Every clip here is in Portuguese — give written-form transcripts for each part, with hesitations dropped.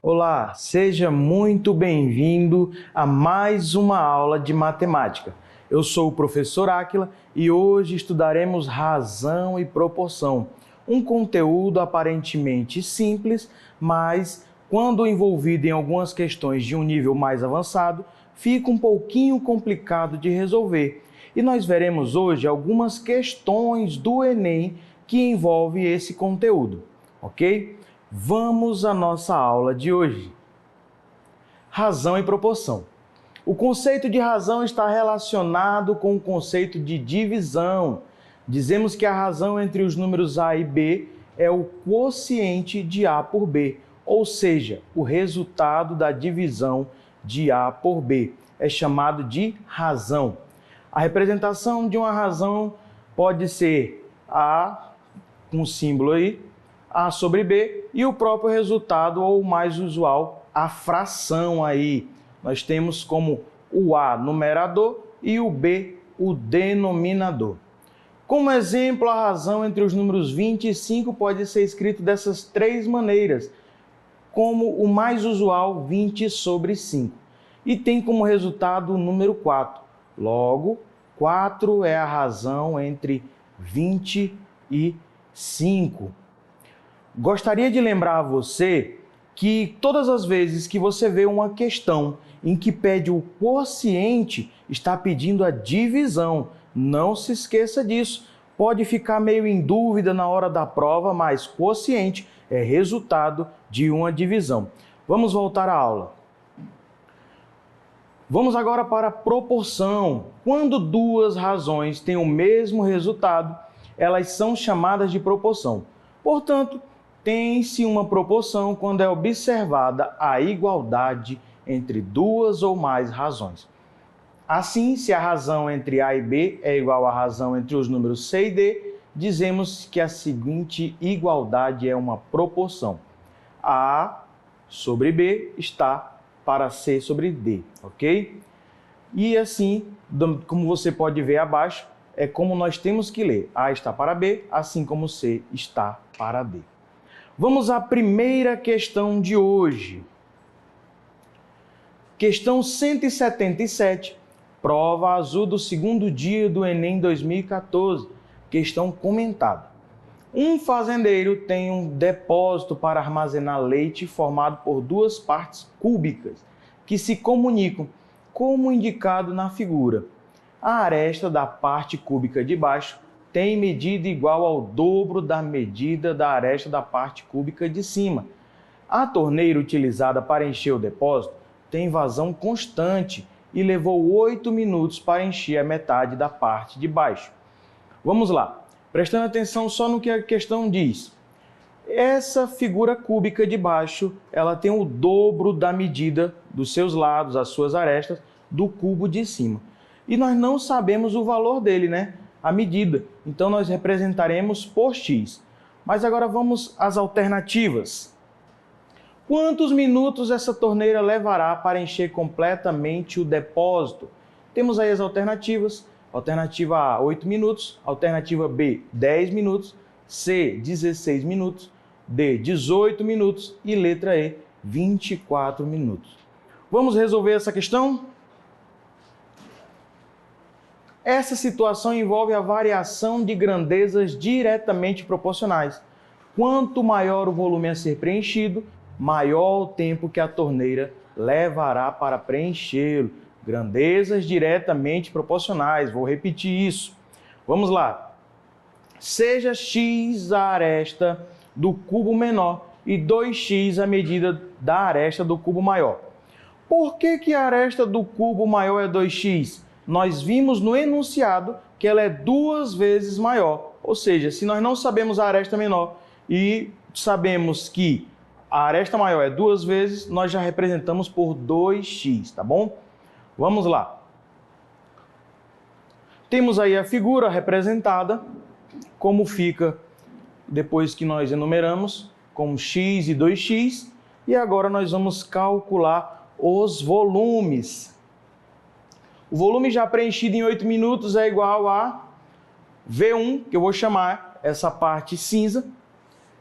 Olá, seja muito bem-vindo a mais uma aula de matemática. Eu sou o professor Áquila e hoje estudaremos razão e proporção, um conteúdo aparentemente simples, mas quando envolvido em algumas questões de um nível mais avançado, fica um pouquinho complicado de resolver. E nós veremos hoje algumas questões do Enem que envolvem esse conteúdo, ok? Vamos à nossa aula de hoje. Razão e proporção. O conceito de razão está relacionado com o conceito de divisão. Dizemos que a razão entre os números A e B é o quociente de A por B, ou seja, o resultado da divisão de A por B. É chamado de razão. A representação de uma razão pode ser A, com o símbolo aí, A sobre B, e o próprio resultado, ou mais usual, a fração aí. Nós temos como o A numerador e o B o denominador. Como exemplo, a razão entre os números 20 e 5 pode ser escrito dessas três maneiras, como o mais usual, 20 sobre 5. E tem como resultado o número 4. Logo, 4 é a razão entre 20 e 5. Gostaria de lembrar a você que todas as vezes que você vê uma questão em que pede o quociente, está pedindo a divisão. Não se esqueça disso. Pode ficar meio em dúvida na hora da prova, mas quociente é resultado de uma divisão. Vamos voltar à aula. Vamos agora para a proporção. Quando duas razões têm o mesmo resultado, elas são chamadas de proporção. Portanto, tem-se uma proporção quando é observada a igualdade entre duas ou mais razões. Assim, se a razão entre A e B é igual à razão entre os números C e D, dizemos que a seguinte igualdade é uma proporção. A sobre B está para C sobre D, ok? E assim, como você pode ver abaixo, é como nós temos que ler. A está para B, assim como C está para D. Vamos à primeira questão de hoje. Questão 177, prova azul do segundo dia do Enem 2014. Questão comentada. Um fazendeiro tem um depósito para armazenar leite formado por duas partes cúbicas que se comunicam, como indicado na figura. A aresta da parte cúbica de baixo tem medida igual ao dobro da medida da aresta da parte cúbica de cima. A torneira utilizada para encher o depósito tem vazão constante e levou 8 minutos para encher a metade da parte de baixo. Vamos lá, prestando atenção só no que a questão diz. Essa figura cúbica de baixo, ela tem o dobro da medida dos seus lados, as suas arestas, do cubo de cima. E nós não sabemos o valor dele, né? A medida. Então, nós representaremos por x. Mas agora vamos às alternativas. Quantos minutos essa torneira levará para encher completamente o depósito? Temos aí as alternativas. Alternativa A, 8 minutos. Alternativa B, 10 minutos. C, 16 minutos. D, 18 minutos. E letra E, 24 minutos. Vamos resolver essa questão? Essa situação envolve a variação de grandezas diretamente proporcionais. Quanto maior o volume a ser preenchido, maior o tempo que a torneira levará para preenchê-lo. Grandezas diretamente proporcionais. Vou repetir isso. Vamos lá. Seja x a aresta do cubo menor e 2x a medida da aresta do cubo maior. Por que a aresta do cubo maior é 2x? Nós vimos no enunciado que ela é 2 vezes maior. Ou seja, se nós não sabemos a aresta menor e sabemos que a aresta maior é 2 vezes, nós já representamos por 2x, tá bom? Vamos lá. Temos aí a figura representada, como fica depois que nós enumeramos, com x e 2x. E agora nós vamos calcular os volumes. O volume já preenchido em 8 minutos é igual a V1, que eu vou chamar essa parte cinza,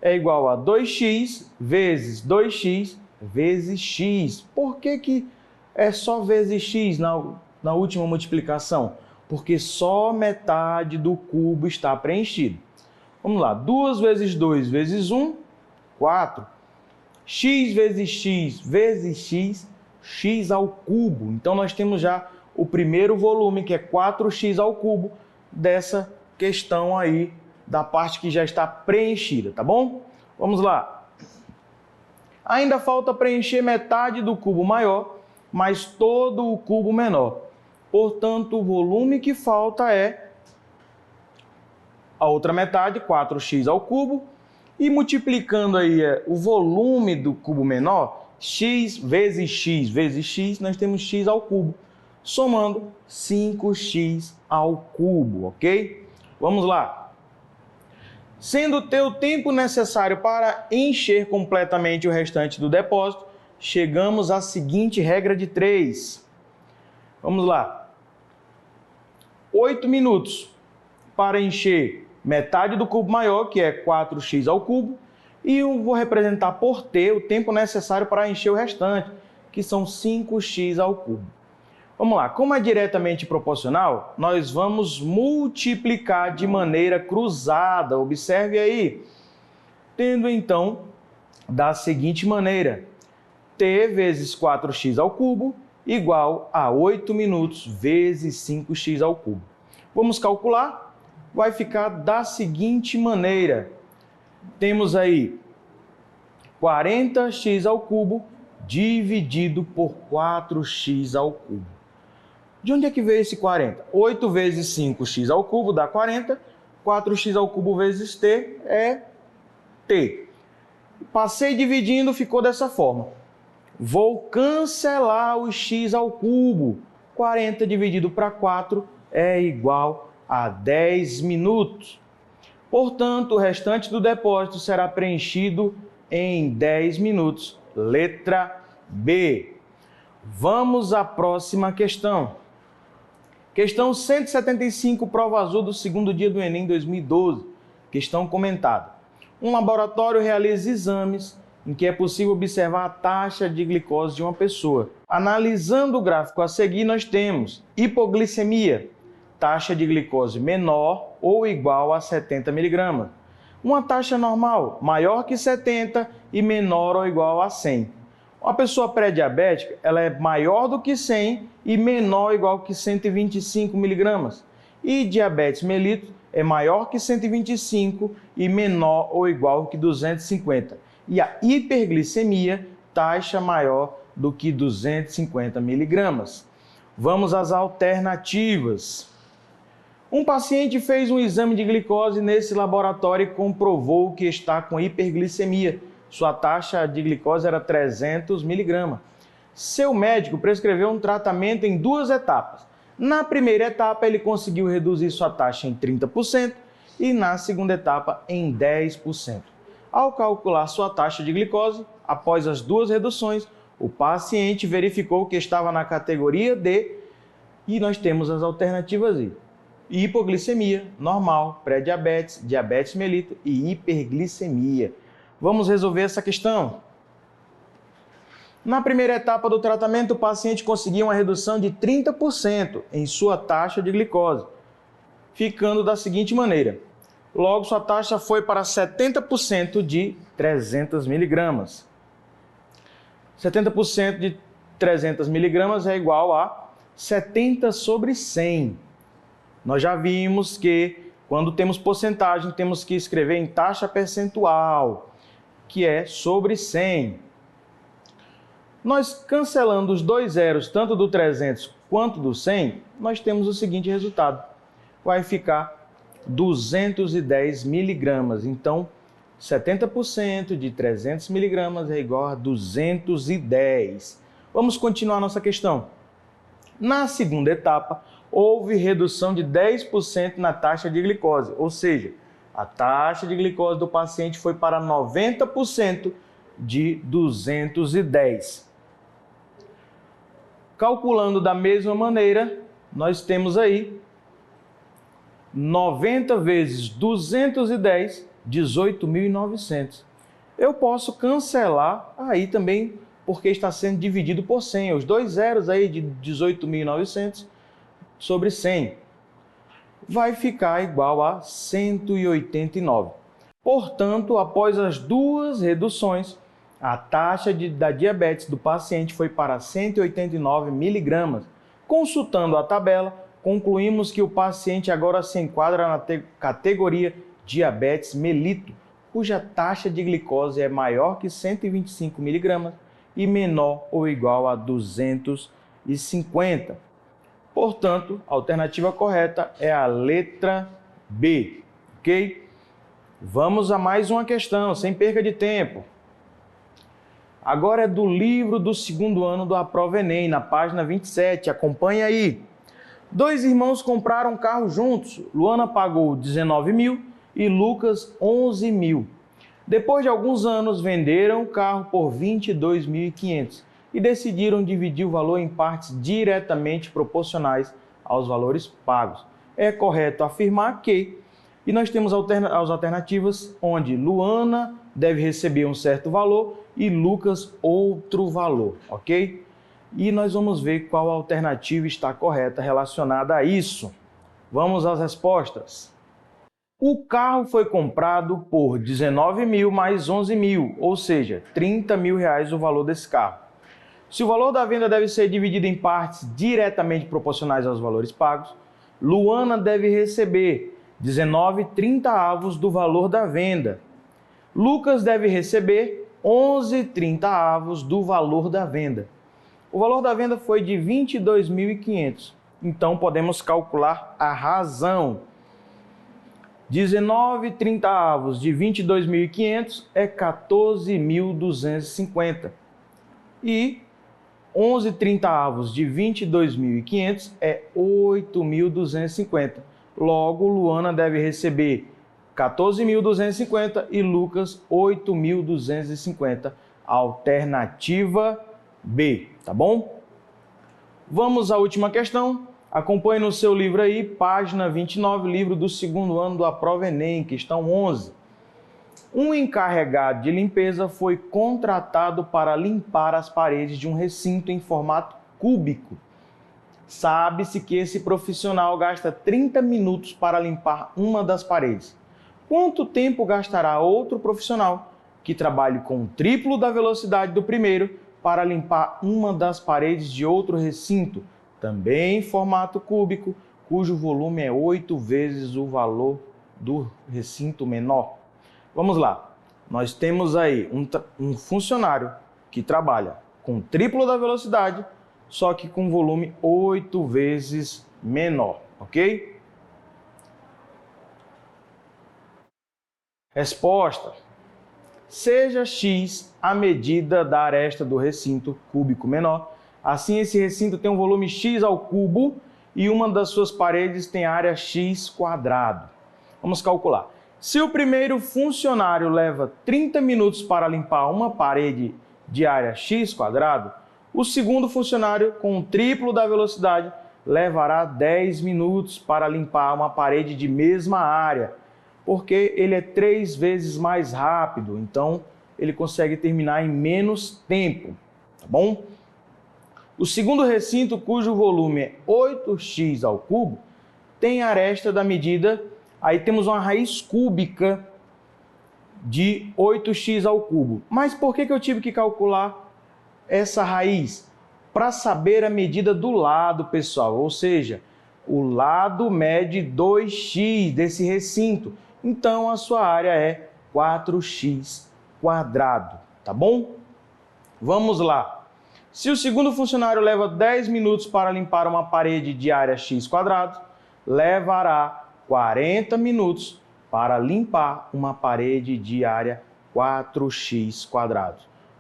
é igual a 2x vezes 2x vezes x. Por que é só vezes x na última multiplicação? Porque só metade do cubo está preenchido. Vamos lá, 2 vezes 2 vezes 1, 4. X vezes x vezes x, x ao cubo. Então, nós temos já o primeiro volume, que é 4x ao cubo, dessa questão aí, da parte que já está preenchida, tá bom? Vamos lá. Ainda falta preencher metade do cubo maior, mas todo o cubo menor. Portanto, o volume que falta é a outra metade, 4x ao cubo, e multiplicando aí o volume do cubo menor, x vezes x, nós temos x ao cubo, somando 5x ao cubo, ok? Vamos lá. Sendo o tempo necessário para encher completamente o restante do depósito, chegamos à seguinte regra de 3. Vamos lá. 8 minutos para encher metade do cubo maior, que é 4x ao cubo, e eu vou representar por t o tempo necessário para encher o restante, que são 5x ao cubo. Vamos lá, como é diretamente proporcional, nós vamos multiplicar de maneira cruzada. Observe aí, tendo então da seguinte maneira: t vezes 4x ao cubo igual a 8 minutos vezes 5x ao cubo. Vamos calcular? Vai ficar da seguinte maneira. Temos aí 40x ao cubo dividido por 4x ao cubo. De onde é que veio esse 40? 8 vezes 5x ao cubo dá 40. 4x ao cubo vezes t é t. Passei dividindo, ficou dessa forma. Vou cancelar o x ao cubo. 40 dividido para 4 é igual a 10 minutos. Portanto, o restante do depósito será preenchido em 10 minutos. Letra B. Vamos à próxima questão. Questão 175, prova azul do segundo dia do Enem 2012. Questão comentada. Um laboratório realiza exames em que é possível observar a taxa de glicose de uma pessoa. Analisando o gráfico a seguir, nós temos hipoglicemia, taxa de glicose menor ou igual a 70 mg. Uma taxa normal, maior que 70 e menor ou igual a 100. Uma pessoa pré-diabética, ela é maior do que 100 e menor ou igual que 125 mg. E diabetes mellitus é maior que 125 e menor ou igual que 250. E a hiperglicemia, taxa maior do que 250 mg. Vamos às alternativas. Um paciente fez um exame de glicose nesse laboratório e comprovou que está com hiperglicemia. Sua taxa de glicose era 300 mg. Seu médico prescreveu um tratamento em 2 etapas. Na primeira etapa, ele conseguiu reduzir sua taxa em 30% e na segunda etapa em 10%. Ao calcular sua taxa de glicose, após as 2 reduções, o paciente verificou que estava na categoria D e nós temos as alternativas aí. Hipoglicemia, normal, pré-diabetes, diabetes mellitus e hiperglicemia. Vamos resolver essa questão. Na primeira etapa do tratamento, o paciente conseguiu uma redução de 30% em sua taxa de glicose, ficando da seguinte maneira. Logo, sua taxa foi para 70% de 300 mg. 70% de 300 mg é igual a 70 sobre 100. Nós já vimos que, quando temos porcentagem, temos que escrever em taxa percentual, que é sobre 100. Nós cancelando os 2 zeros, tanto do 300 quanto do 100, nós temos o seguinte resultado. Vai ficar 210 mg. Então, 70% de 300 mg é igual a 210. Vamos continuar nossa questão. Na segunda etapa, houve redução de 10% na taxa de glicose, ou seja, a taxa de glicose do paciente foi para 90% de 210. Calculando da mesma maneira, nós temos aí 90 vezes 210, 18.900. Eu posso cancelar aí também porque está sendo dividido por 100. Os dois zeros aí de 18.900 sobre 100 vai ficar igual a 189. Portanto, após as duas reduções, a taxa da diabetes do paciente foi para 189 miligramas. Consultando a tabela, concluímos que o paciente agora se enquadra na categoria diabetes mellitus, cuja taxa de glicose é maior que 125 miligramas e menor ou igual a 250. Portanto, a alternativa correta é a letra B, ok? Vamos a mais uma questão, sem perca de tempo. Agora é do livro do segundo ano do Aprova Enem, na página 27, acompanha aí. Dois irmãos compraram um carro juntos, Luana pagou 19 mil e Lucas 11 mil. Depois de alguns anos, venderam o carro por 22.500 e decidiram dividir o valor em partes diretamente proporcionais aos valores pagos. É correto afirmar que, e nós temos as alternativas onde Luana deve receber um certo valor e Lucas outro valor, ok? E nós vamos ver qual alternativa está correta relacionada a isso. Vamos às respostas. O carro foi comprado por 19 mil mais 11 mil, ou seja, 30 mil reais o valor desse carro. Se o valor da venda deve ser dividido em partes diretamente proporcionais aos valores pagos, Luana deve receber 19/30 do valor da venda. Lucas deve receber 11/30 do valor da venda. O valor da venda foi de 22.500, então podemos calcular a razão. 19/30 de 22.500 é 14.250 e 11/30 de 22.500 é 8.250. Logo, Luana deve receber 14.250 e Lucas 8.250. Alternativa B, tá bom? Vamos à última questão. Acompanhe no seu livro aí, página 29, livro do segundo ano do Aprova Enem, questão 11. Um encarregado de limpeza foi contratado para limpar as paredes de um recinto em formato cúbico. Sabe-se que esse profissional gasta 30 minutos para limpar uma das paredes. Quanto tempo gastará outro profissional que trabalhe com o triplo da velocidade do primeiro para limpar uma das paredes de outro recinto, também em formato cúbico, cujo volume é 8 vezes o valor do recinto menor? Vamos lá. Nós temos aí um funcionário que trabalha com o triplo da velocidade, só que com volume 8 vezes menor, ok? Resposta. Seja x a medida da aresta do recinto cúbico menor. Assim, esse recinto tem um volume x ao cubo e uma das suas paredes tem área x quadrado. Vamos calcular. Se o primeiro funcionário leva 30 minutos para limpar uma parede de área x quadrado, o segundo funcionário, com o triplo da velocidade, levará 10 minutos para limpar uma parede de mesma área, porque ele é 3 vezes mais rápido, então ele consegue terminar em menos tempo, tá bom? O segundo recinto, cujo volume é 8x ao cubo, tem aresta da medida, aí temos uma raiz cúbica de 8x ao cubo. Mas por que eu tive que calcular essa raiz? Para saber a medida do lado, pessoal, ou seja, o lado mede 2x desse recinto, então a sua área é 4x quadrado, tá bom? Vamos lá. Se o segundo funcionário leva 10 minutos para limpar uma parede de área x quadrado, levará 40 minutos para limpar uma parede de área 4x quadrado.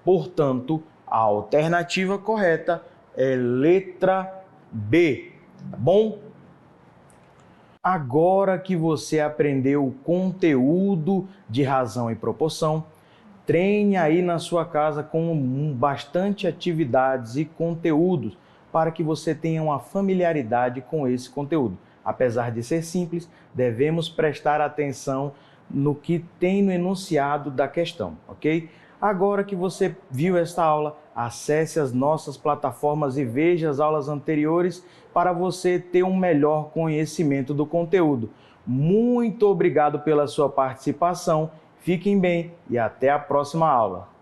Portanto, a alternativa correta é letra B, tá bom? Agora que você aprendeu o conteúdo de razão e proporção, treine aí na sua casa com bastante atividades e conteúdos para que você tenha uma familiaridade com esse conteúdo. Apesar de ser simples, devemos prestar atenção no que tem no enunciado da questão, ok? Agora que você viu esta aula, acesse as nossas plataformas e veja as aulas anteriores para você ter um melhor conhecimento do conteúdo. Muito obrigado pela sua participação, fiquem bem e até a próxima aula.